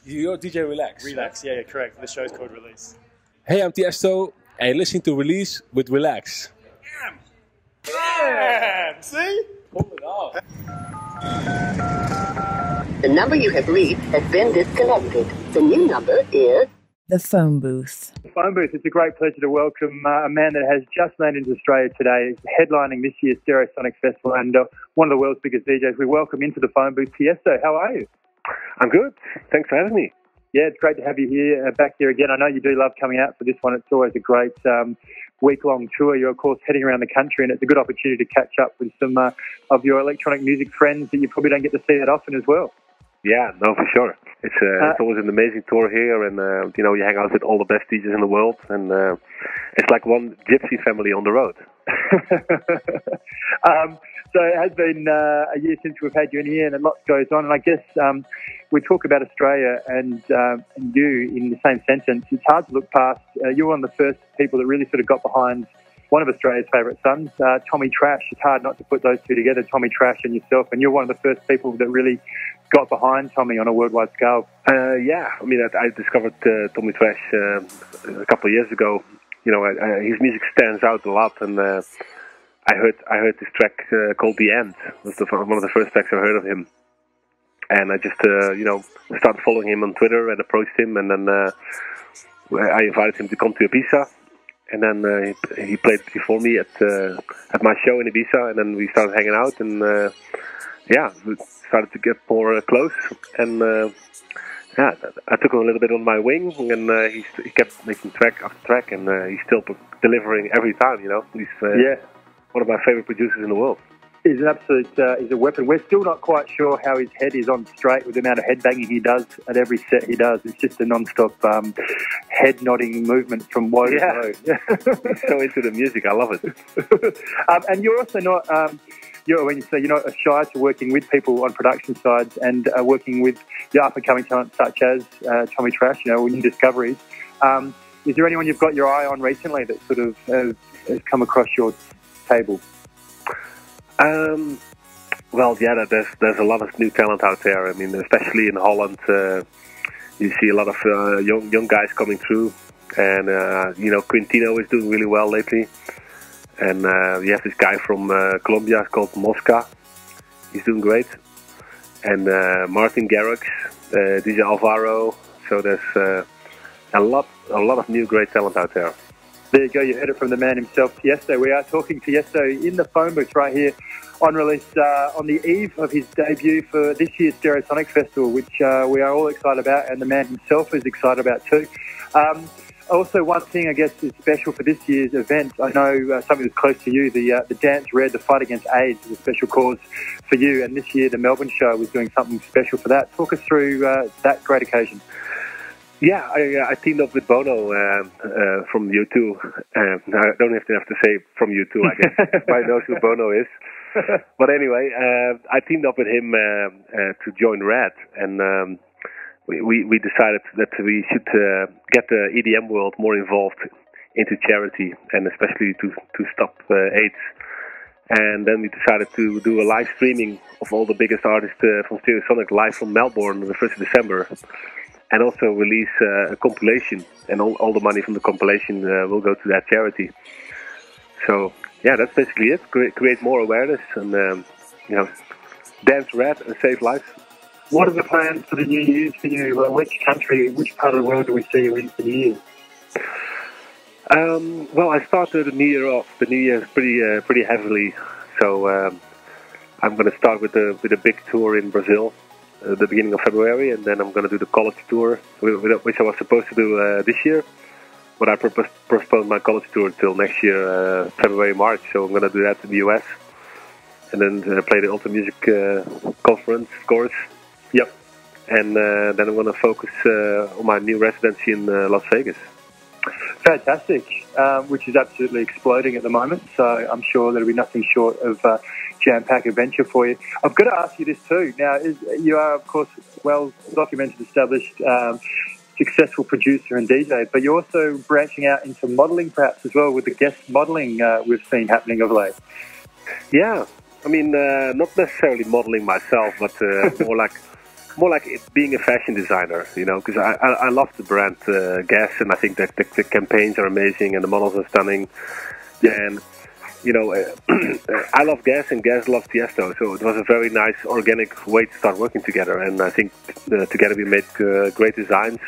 You're DJ Reelax. Reelax, yeah, correct. The show's called Release. Hey, I'm Tiesto, and you're listening to Release with Reelax. Damn! See? Pull it off. The number you have reached has been disconnected. The new number is... The phone booth. Phone booth. It's a great pleasure to welcome a man that has just landed into Australia today, headlining this year's Stereosonic Festival, and one of the world's biggest DJs. We welcome into the phone booth, Tiesto. How are you? I'm good. Thanks for having me. Yeah, it's great to have you here, back here again. I know you do love coming out for this one. It's always a great week-long tour. You're, of course, heading around the country, and it's a good opportunity to catch up with some of your electronic music friends that you probably don't get to see that often as well. Yeah, no, for sure. It's always an amazing tour here, and you hang out with all the best DJs in the world, and it's like one gypsy family on the road. So it has been a year since we've had you in here, and a lot goes on. And I guess we talk about Australia and you in the same sentence. It's hard to look past. You're one of the first people that really sort of got behind one of Australia's favourite sons, Tommy Trash. It's hard not to put those two together, Tommy Trash and yourself. And you're one of the first people that really got behind Tommy on a worldwide scale. Yeah, I mean, I discovered Tommy Trash a couple of years ago. You know, his music stands out a lot, and I heard this track called "The End." It was one of the first tracks I heard of him, and I just started following him on Twitter and approached him, and then I invited him to come to Ibiza. And then he played before me at my show in Ibiza, and then we started hanging out, and we started to get more close. And I took him a little bit on my wing, and he kept making track after track, and he's still delivering every time. You know, he's one of my favorite producers in the world. He's an absolute, he's a weapon. We're still not quite sure how his head is on straight with the amount of head banging he does at every set he does. It's just a non-stop head nodding movement from woe to woe. He's so into the music. I love it. And you're also not, when you say you're not shy to working with people on production sides and working with the up-and-coming talent such as Tommy Trash, new discoveries. Is there anyone you've got your eye on recently that sort of has come across your table? There's a lot of new talent out there. I mean, especially in Holland, you see a lot of young guys coming through, and Quintino is doing really well lately. And you have this guy from Colombia called Mosca. He's doing great. And Martin Garrix, DJ Alvaro. So there's a lot of new great talent out there. There you go, you heard it from the man himself, Tiesto. We are talking to Tiesto in the phone booth right here on Release on the eve of his debut for this year's Stereosonic Festival, which we are all excited about, and the man himself is excited about too. Also, one thing I guess is special for this year's event, I know something that's close to you, the Dance Red, the fight against AIDS is a special cause for you, and this year the Melbourne show was doing something special for that. Talk us through that great occasion. Yeah, I teamed up with Bono from U2. I don't have to say from U2, I guess. Everybody knows who Bono is. But anyway, I teamed up with him to join Red, and we decided that we should get the EDM world more involved into charity, and especially to stop AIDS. And then we decided to do a live streaming of all the biggest artists from Stereosonic live from Melbourne on the 1st of December. And also release a compilation, and all the money from the compilation will go to that charity. So, yeah, that's basically it. Create more awareness and, dance red and save lives. What are the plans for the New Year's for you? Which country, which part of the world do we see you in for New Year's? I started the New Year off. The New Year is pretty heavily. So I'm going to start with a big tour in Brazil. The beginning of February, and then I'm going to do the college tour, which I was supposed to do this year, but I postponed my college tour till next year, February, March. So I'm going to do that in the US, and then play the Ultra Music Conference, of course. Yep. And then I'm going to focus on my new residency in Las Vegas. Fantastic, which is absolutely exploding at the moment. So I'm sure there'll be nothing short of jam-packed adventure for you. I've got to ask you this too. Now, you are, of course, well-documented, established, successful producer and DJ, but you're also branching out into modelling perhaps as well with the guest modelling we've seen happening of late. Yeah, I mean, not necessarily modelling myself, but more like more like it being a fashion designer, you know, because I love the brand Guess, and I think that the campaigns are amazing and the models are stunning. And, you know, I love Guess and Guess loves Tiesto, so it was a very nice, organic way to start working together. And I think together we made great designs.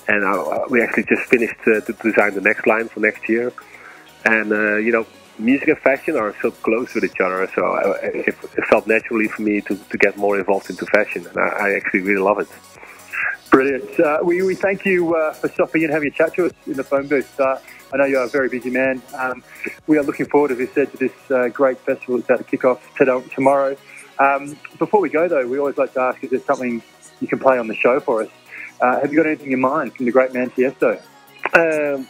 And we actually just finished to design the next line for next year. And, you know, music and fashion are so close with each other, so it felt naturally for me to get more involved into fashion, and I actually really love it. Brilliant. We thank you for stopping in and having a chat to us in the phone booth. I know you're a very busy man. We are looking forward, as we said, to this great festival that's about to kick off tomorrow. Before we go, though, we always like to ask, is there something you can play on the show for us? Have you got anything in mind from the great man Tiesto?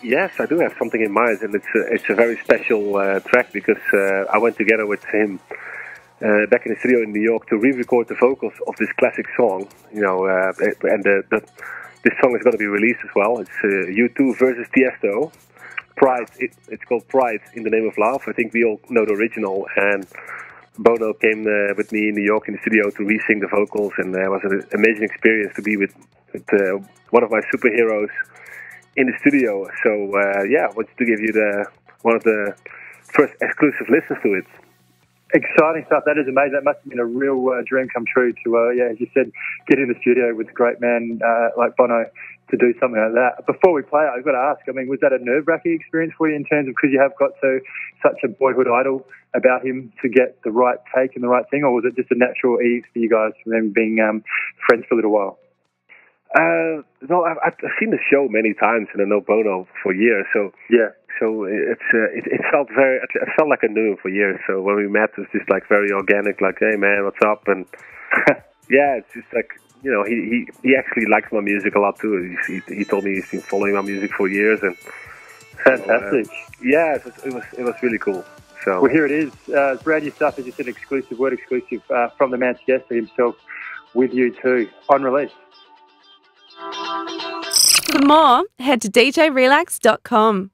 Yes, I do have something in mind, and it's a very special track because I went together with him back in the studio in New York to re-record the vocals of this classic song. You know, and this song is going to be released as well. It's U2 versus Tiesto. Pride. It's called Pride in the Name of Love. I think we all know the original, and Bono came with me in New York in the studio to re-sing the vocals, and it was an amazing experience to be with one of my superheroes in the studio. So yeah, I wanted to give you one of the first exclusive listens to it. Exciting stuff. That is amazing. That must have been a real dream come true to, yeah, as you said, get in the studio with a great man like Bono to do something like that. Before we play, I've got to ask, I mean, was that a nerve-wracking experience for you in terms of, because you have got such a boyhood idol about him, to get the right take and the right thing, or was it just a natural ease for you guys from them being friends for a little while? No, I've seen the show many times, and I know Bono for years. So yeah, so it felt like I knew him for years. So when we met, it was just like very organic, like, hey man, what's up? And yeah, it's just like, you know, he actually likes my music a lot too. He told me he's been following my music for years, and fantastic. Yeah, it was really cool. So well, here it is, brand new stuff, as you said, exclusive from the man Tiesto himself, with U2 on release. For more, head to djrelax.com.